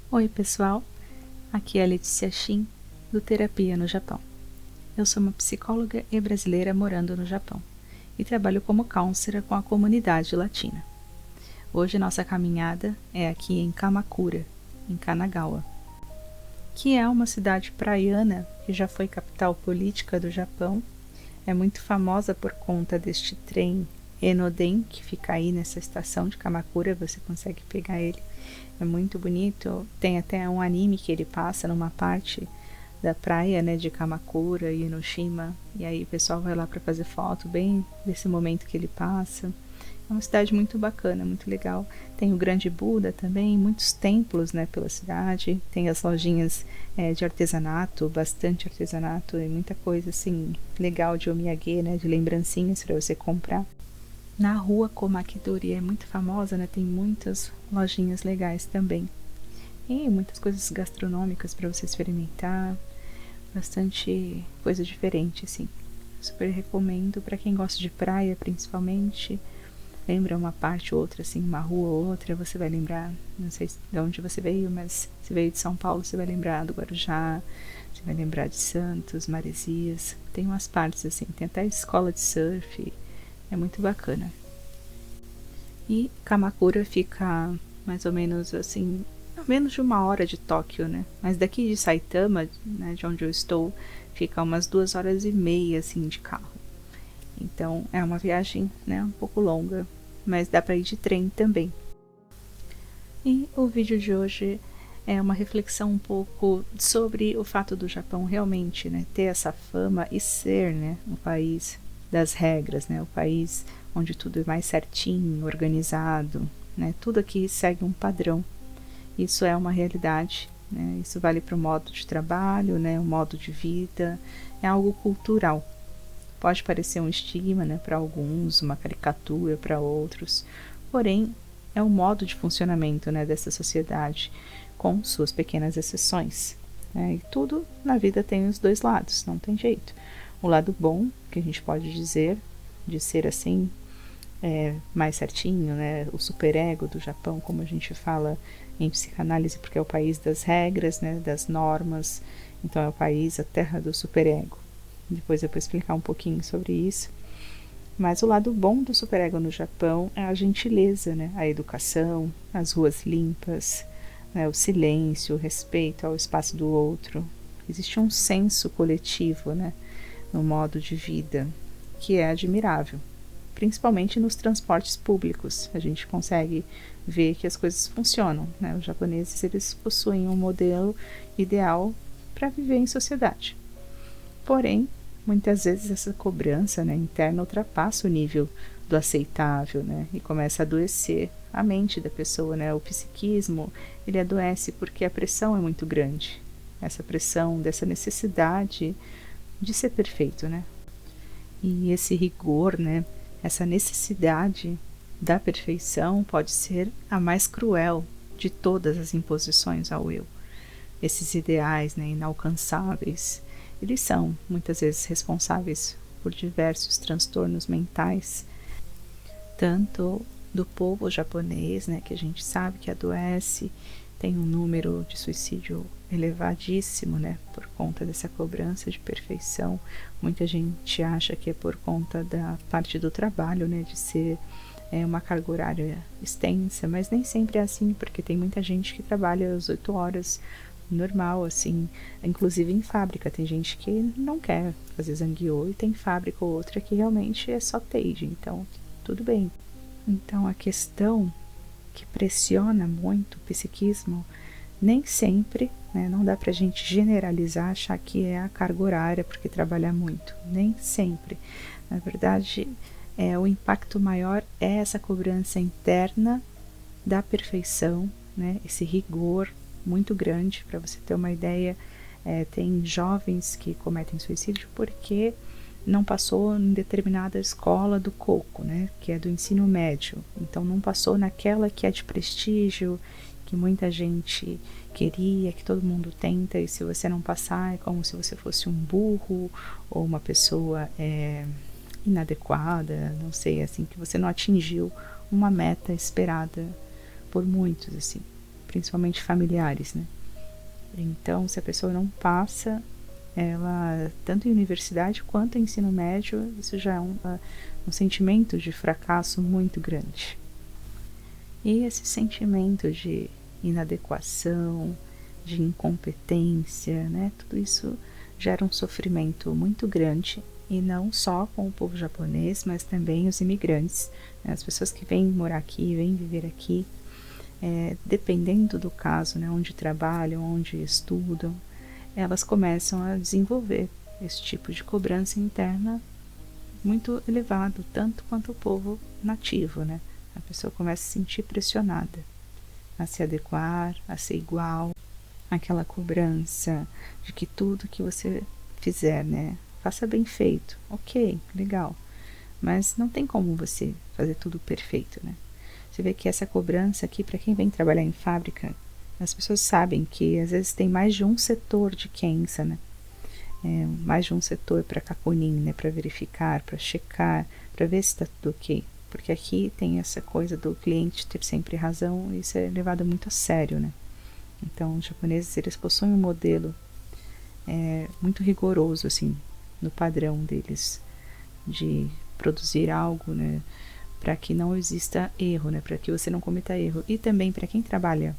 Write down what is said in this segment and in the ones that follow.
Oi pessoal, aqui é a Letícia Shin, do Terapia no Japão. Eu sou uma psicóloga e brasileira morando no Japão e trabalho como counselor com a comunidade latina. Hoje nossa caminhada é aqui em Kamakura, em Kanagawa, que é uma cidade praiana que já foi capital política do Japão. É muito famosa por conta deste trem Enoden, que fica aí nessa estação de Kamakura, você consegue pegar ele. É muito bonito, tem até um anime que ele passa numa parte da praia, né, de Kamakura e Enoshima, e aí o pessoal vai lá para fazer foto bem desse momento que ele passa. É uma cidade muito bacana, muito legal. Tem o Grande Buda também, muitos templos, né, pela cidade. Tem as lojinhas de artesanato, bastante artesanato e muita coisa assim legal de omiyage, né, de lembrancinhas para você comprar. Na rua Komakidori é muito famosa, né? Tem muitas lojinhas legais também. E muitas coisas gastronômicas para você experimentar. Bastante coisa diferente, assim. Super recomendo para quem gosta de praia, principalmente. Lembra uma parte ou outra, assim, uma rua ou outra, você vai lembrar, não sei de onde você veio, mas se veio de São Paulo, você vai lembrar do Guarujá, você vai lembrar de Santos, Maresias. Tem umas partes, assim, tem até escola de surf. É muito bacana. E Kamakura fica mais ou menos assim, a menos de 1 hora de Tóquio, né? Mas daqui de Saitama, né, de onde eu estou, fica umas 2 horas e meia, assim, de carro. Então é uma viagem, né, um pouco longa, mas dá para ir de trem também. E o vídeo de hoje é uma reflexão um pouco sobre o fato do Japão realmente, né, ter essa fama e ser, né, um país das regras, né, o país onde tudo é mais certinho, organizado, né, tudo aqui segue um padrão. Isso é uma realidade, né, isso vale para o modo de trabalho, né, o modo de vida, é algo cultural. Pode parecer um estigma, né, para alguns, uma caricatura para outros, porém é o modo de funcionamento, né, dessa sociedade, com suas pequenas exceções. Né? E tudo na vida tem os dois lados, não tem jeito. O lado bom, que a gente pode dizer, de ser assim, mais certinho, né? O superego do Japão, como a gente fala em psicanálise, porque é o país das regras, né? Das normas, então é o país, a terra do superego. Depois eu vou explicar um pouquinho sobre isso. Mas o lado bom do superego no Japão é a gentileza, né? A educação, as ruas limpas, né? O silêncio, o respeito ao espaço do outro. Existe um senso coletivo, né? No modo de vida, que é admirável. Principalmente nos transportes públicos, a gente consegue ver que as coisas funcionam, né? Os japoneses, eles possuem um modelo ideal para viver em sociedade. Porém, muitas vezes essa cobrança, né, interna ultrapassa o nível do aceitável, né, e começa a adoecer a mente da pessoa, né, o psiquismo, ele adoece porque a pressão é muito grande, essa pressão dessa necessidade de ser perfeito, né, e esse rigor, né, essa necessidade da perfeição pode ser a mais cruel de todas as imposições ao eu. Esses ideais, né, inalcançáveis, eles são muitas vezes responsáveis por diversos transtornos mentais, tanto do povo japonês, né, que a gente sabe que adoece, tem um número de suicídio elevadíssimo, né, por conta dessa cobrança de perfeição. Muita gente acha que é por conta da parte do trabalho, né, de ser uma carga horária extensa, mas nem sempre é assim, porque tem muita gente que trabalha às 8 horas, normal, assim, inclusive em fábrica, tem gente que não quer fazer zangueô e tem fábrica ou outra que realmente é só teide, então tudo bem. Então a questão que pressiona muito o psiquismo, nem sempre, né, não dá pra gente generalizar, achar que é a carga horária porque trabalha muito, nem sempre. Na verdade, o impacto maior é essa cobrança interna da perfeição, né, esse rigor muito grande. Para você ter uma ideia, tem jovens que cometem suicídio porque não passou em determinada escola do coco, né, que é do ensino médio, então não passou naquela que é de prestígio, que muita gente queria, que todo mundo tenta, e se você não passar é como se você fosse um burro ou uma pessoa inadequada, não sei, assim, que você não atingiu uma meta esperada por muitos, assim. principalmente familiares, né? Então, se a pessoa não passa, ela, tanto em universidade quanto em ensino médio, isso já é um sentimento de fracasso muito grande. E esse sentimento de inadequação, de incompetência, né? Tudo isso gera um sofrimento muito grande, e não só com o povo japonês, mas também os imigrantes, né? As pessoas que vêm morar aqui, vêm viver aqui, dependendo do caso, né? Onde trabalham, onde estudam, elas começam a desenvolver esse tipo de cobrança interna muito elevado, tanto quanto o povo nativo, né? A pessoa começa a se sentir pressionada a se adequar, a ser igual, aquela cobrança de que tudo que você fizer, né, faça bem feito. Ok, legal, mas não tem como você fazer tudo perfeito, né? Você vê que essa cobrança aqui, para quem vem trabalhar em fábrica, as pessoas sabem que às vezes tem mais de um setor de Kensa, né? Mais de um setor para Kakunin, né? Para verificar, para checar, para ver se está tudo ok. Porque aqui tem essa coisa do cliente ter sempre razão, e isso é levado muito a sério, né? Então, os japoneses, eles possuem um modelo muito rigoroso, assim, no padrão deles, de produzir algo, né, para que não exista erro, né, para que você não cometa erro. E também para quem trabalha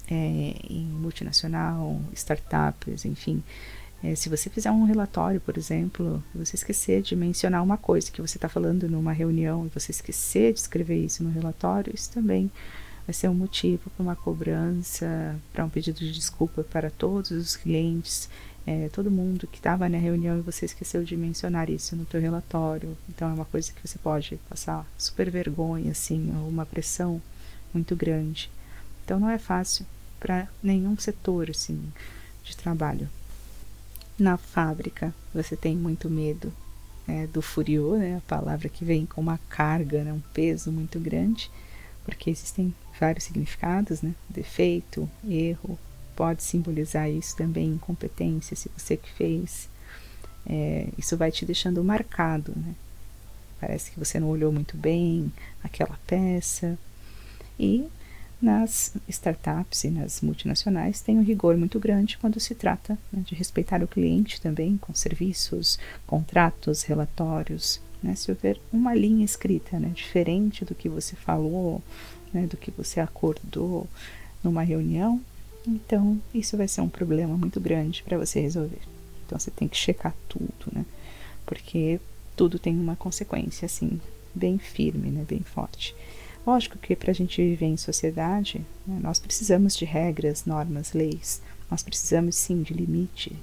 em multinacional, startups, enfim, se você fizer um relatório, por exemplo, e você esquecer de mencionar uma coisa que você está falando numa reunião, e você esquecer de escrever isso no relatório, isso também vai ser um motivo para uma cobrança, para um pedido de desculpa para todos os clientes, todo mundo que estava na reunião e você esqueceu de mencionar isso no teu relatório. Então é uma coisa que você pode passar super vergonha, assim, ou uma pressão muito grande. Então não é fácil para nenhum setor, assim, de trabalho. Na fábrica, você tem muito medo do furiô, né, a palavra que vem com uma carga, né, um peso muito grande, porque existem vários significados, né, defeito, erro, pode simbolizar isso também, incompetência, se você que fez, isso vai te deixando marcado, né, parece que você não olhou muito bem aquela peça. E nas startups e nas multinacionais tem um rigor muito grande quando se trata, né, de respeitar o cliente também, com serviços, contratos, relatórios, né? Se houver uma linha escrita, né, diferente do que você falou, né, do que você acordou numa reunião, então isso vai ser um problema muito grande para você resolver. Então você tem que checar tudo, né, porque tudo tem uma consequência assim bem firme, né, bem forte. Lógico que para a gente viver em sociedade, né, nós precisamos de regras, normas, leis. Nós precisamos sim de limite.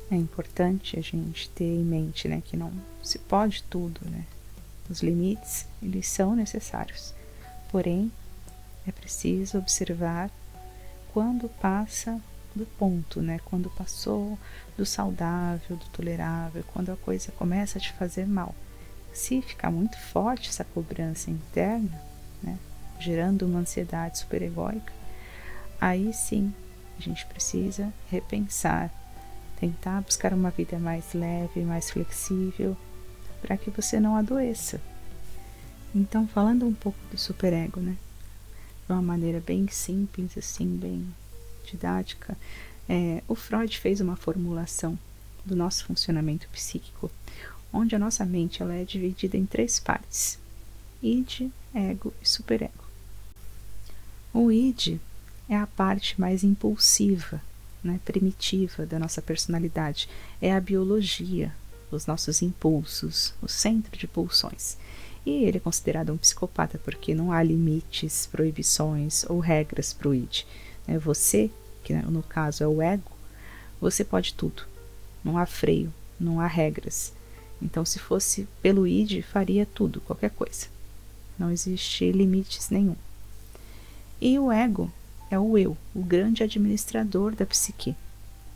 É importante a gente ter em mente, né, que não se pode tudo, né? Os limites, eles são necessários. Porém, é preciso observar quando passa do ponto, né? Quando passou do saudável, do tolerável, quando a coisa começa a te fazer mal. Se ficar muito forte essa cobrança interna, né, gerando uma ansiedade superegóica, aí sim a gente precisa repensar, tentar buscar uma vida mais leve, mais flexível, para que você não adoeça. Então, falando um pouco do superego, né, de uma maneira bem simples, assim, bem didática, o Freud fez uma formulação do nosso funcionamento psíquico, onde a nossa mente ela é dividida em 3 partes: id, ego e superego. O id é a parte mais impulsiva, né, primitiva da nossa personalidade, é a biologia, os nossos impulsos, o centro de pulsões. E ele é considerado um psicopata porque não há limites, proibições ou regras para o id. Você, que no caso é o ego, você pode tudo, não há freio, não há regras. Então, se fosse pelo id, faria tudo, qualquer coisa. Não existe limites nenhum. E o ego é o eu, o grande administrador da psique.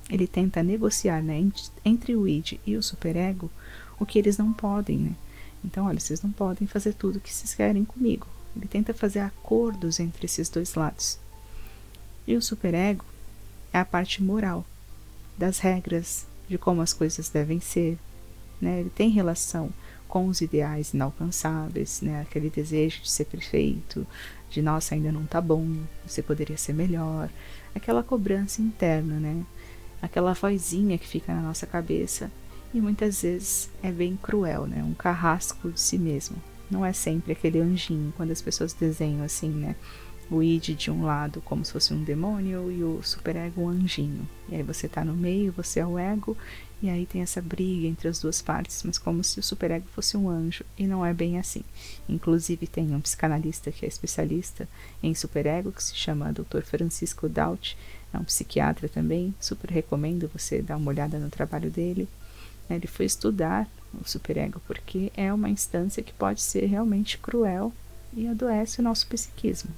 Ele tenta negociar, né, entre o id e o superego o que eles não podem, né? Então, olha, vocês não podem fazer tudo o que vocês querem comigo. Ele tenta fazer acordos entre esses dois lados. E o superego é a parte moral, das regras, de como as coisas devem ser, né? Ele tem relação com os ideais inalcançáveis, né? Aquele desejo de ser perfeito, de nossa, ainda não tá bom, você poderia ser melhor, aquela cobrança interna, né? Aquela vozinha que fica na nossa cabeça e muitas vezes é bem cruel, né? Um carrasco de si mesmo. Não é sempre aquele anjinho, quando as pessoas desenham assim, né? O id de um lado como se fosse um demônio e o superego um anjinho. E aí você tá no meio, você é o ego, e aí tem essa briga entre as duas partes, mas como se o superego fosse um anjo, e não é bem assim. Inclusive tem um psicanalista que é especialista em superego, que se chama Dr. Francisco Daut, é um psiquiatra também, super recomendo você dar uma olhada no trabalho dele. Ele foi estudar o superego porque é uma instância que pode ser realmente cruel e adoece o nosso psiquismo.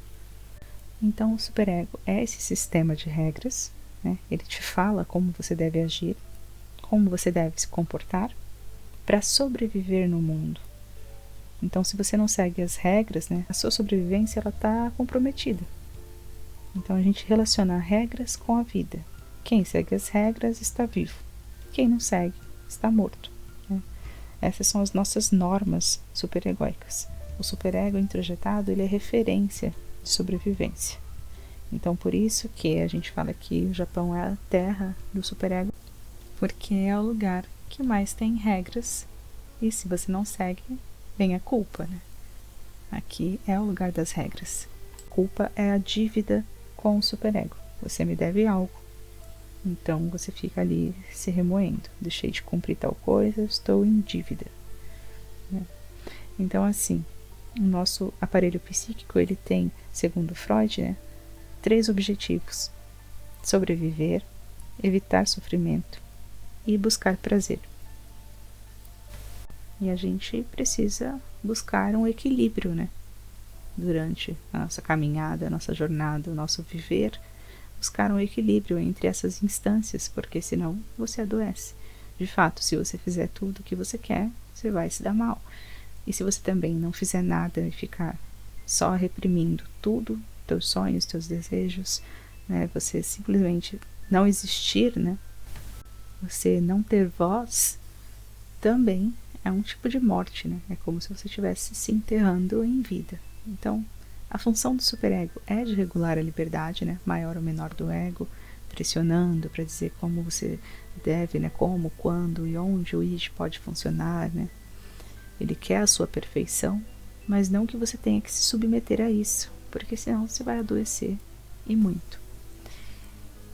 Então, o superego é esse sistema de regras, né? Ele te fala como você deve agir, como você deve se comportar para sobreviver no mundo. Então, se você não segue as regras, né, a sua sobrevivência está comprometida. Então, a gente relaciona regras com a vida. Quem segue as regras está vivo. Quem não segue está morto. Né? Essas são as nossas normas superegóicas. O superego introjetado ele é referência de sobrevivência. Então, por isso que a gente fala que o Japão é a terra do superego, porque é o lugar que mais tem regras, e se você não segue, vem a culpa, né? Aqui é o lugar das regras. Culpa é a dívida com o superego. Você me deve algo, então você fica ali se remoendo. Deixei de cumprir tal coisa, estou em dívida. Né? Então, assim, o nosso aparelho psíquico, ele tem, segundo Freud, né, 3 objetivos: sobreviver, evitar sofrimento e buscar prazer. E a gente precisa buscar um equilíbrio, né? Durante a nossa caminhada, a nossa jornada, o nosso viver, buscar um equilíbrio entre essas instâncias, porque senão você adoece. De fato, se você fizer tudo o que você quer, você vai se dar mal. E se você também não fizer nada e ficar só reprimindo tudo, teus sonhos, teus desejos, né, você simplesmente não existir, né, você não ter voz, também é um tipo de morte, né? É como se você estivesse se enterrando em vida. Então, a função do superego é de regular a liberdade, né, maior ou menor do ego, pressionando para dizer como você deve, né, como, quando e onde o id pode funcionar, né? Ele quer a sua perfeição, mas não que você tenha que se submeter a isso, porque senão você vai adoecer, e muito.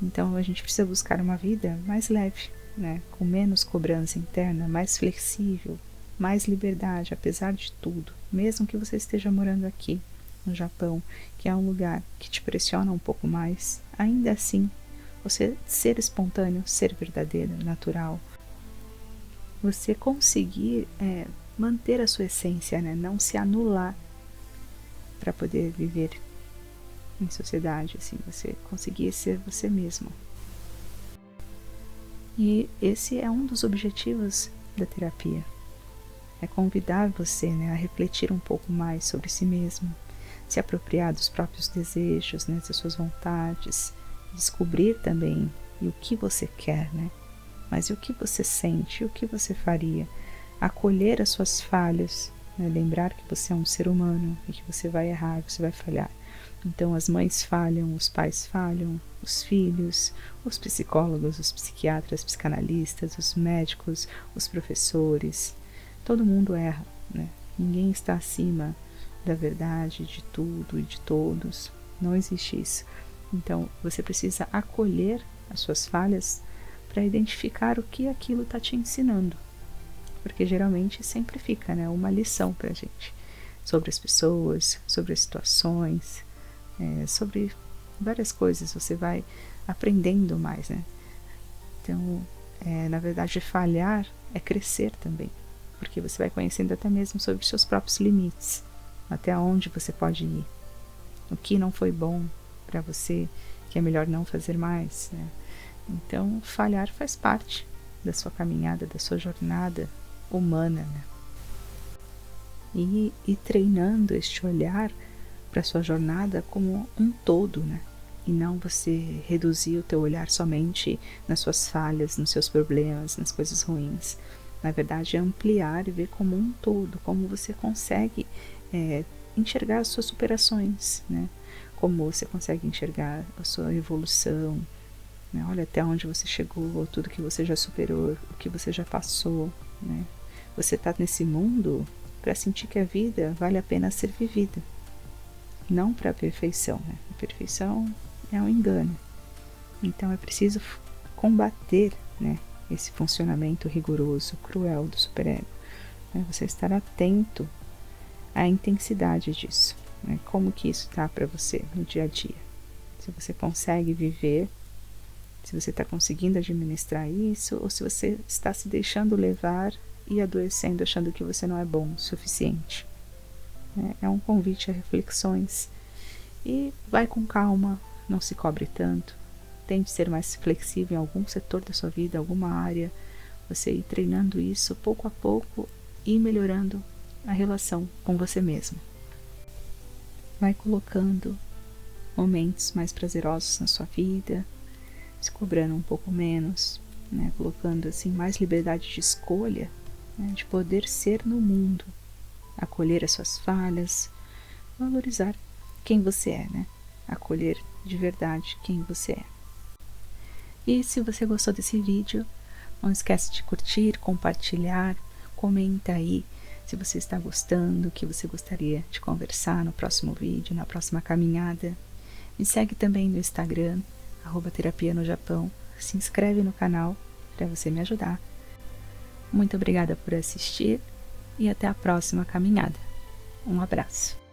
Então a gente precisa buscar uma vida mais leve, né, com menos cobrança interna, mais flexível, mais liberdade, apesar de tudo. Mesmo que você esteja morando aqui no Japão, que é um lugar que te pressiona um pouco mais, ainda assim, você ser espontâneo, ser verdadeiro, natural, você conseguir manter a sua essência, né? Não se anular para poder viver em sociedade, assim, você conseguir ser você mesmo. E esse é um dos objetivos da terapia. É convidar você, né, a refletir um pouco mais sobre si mesmo, se apropriar dos próprios desejos, né, das suas vontades, descobrir também o que você quer, né? Mas e o que você sente, o que você faria? Acolher as suas falhas, né? Lembrar que você é um ser humano e que você vai errar, você vai falhar. Então as mães falham, os pais falham, os filhos, os psicólogos, os psiquiatras, psicanalistas, os médicos, os professores, todo mundo erra, né? Ninguém está acima da verdade de tudo e de todos, não existe isso. Então você precisa acolher as suas falhas para identificar o que aquilo está te ensinando, porque geralmente sempre fica, né, uma lição para a gente sobre as pessoas, sobre as situações, sobre várias coisas. Você vai aprendendo mais, né? Então, na verdade, falhar é crescer também, porque você vai conhecendo até mesmo sobre os seus próprios limites, até onde você pode ir, o que não foi bom para você, que é melhor não fazer mais, né? Então, falhar faz parte da sua caminhada, da sua jornada humana, né? E treinando este olhar para a sua jornada como um todo, né? E não você reduzir o teu olhar somente nas suas falhas, nos seus problemas, nas coisas ruins. Na verdade, é ampliar e ver como um todo, como você consegue enxergar as suas superações, né? Como você consegue enxergar a sua evolução, né? Olha até onde você chegou, tudo que você já superou, o que você já passou, né? Você está nesse mundo para sentir que a vida vale a pena ser vivida, não para a perfeição, né? A perfeição é um engano. Então é preciso combater, né, esse funcionamento rigoroso, cruel do superego. Né? Você estar atento à intensidade disso, né? Como que isso está para você no dia a dia. Se você consegue viver, se você está conseguindo administrar isso, ou se você está se deixando levar e adoecendo, achando que você não é bom o suficiente. É um convite a reflexões. E vai com calma, não se cobre tanto. Tente ser mais flexível em algum setor da sua vida, alguma área. Você ir treinando isso pouco a pouco e melhorando a relação com você mesmo. Vai colocando momentos mais prazerosos na sua vida, se cobrando um pouco menos, né? Colocando assim mais liberdade de escolha, né? De poder ser no mundo, acolher as suas falhas, valorizar quem você é, né? Acolher de verdade quem você é. E se você gostou desse vídeo, não esquece de curtir, compartilhar, comenta aí se você está gostando, o que você gostaria de conversar no próximo vídeo, na próxima caminhada. Me segue também no Instagram, @terapia no Japão. Se inscreve no canal para você me ajudar. Muito obrigada por assistir e até a próxima caminhada. Um abraço.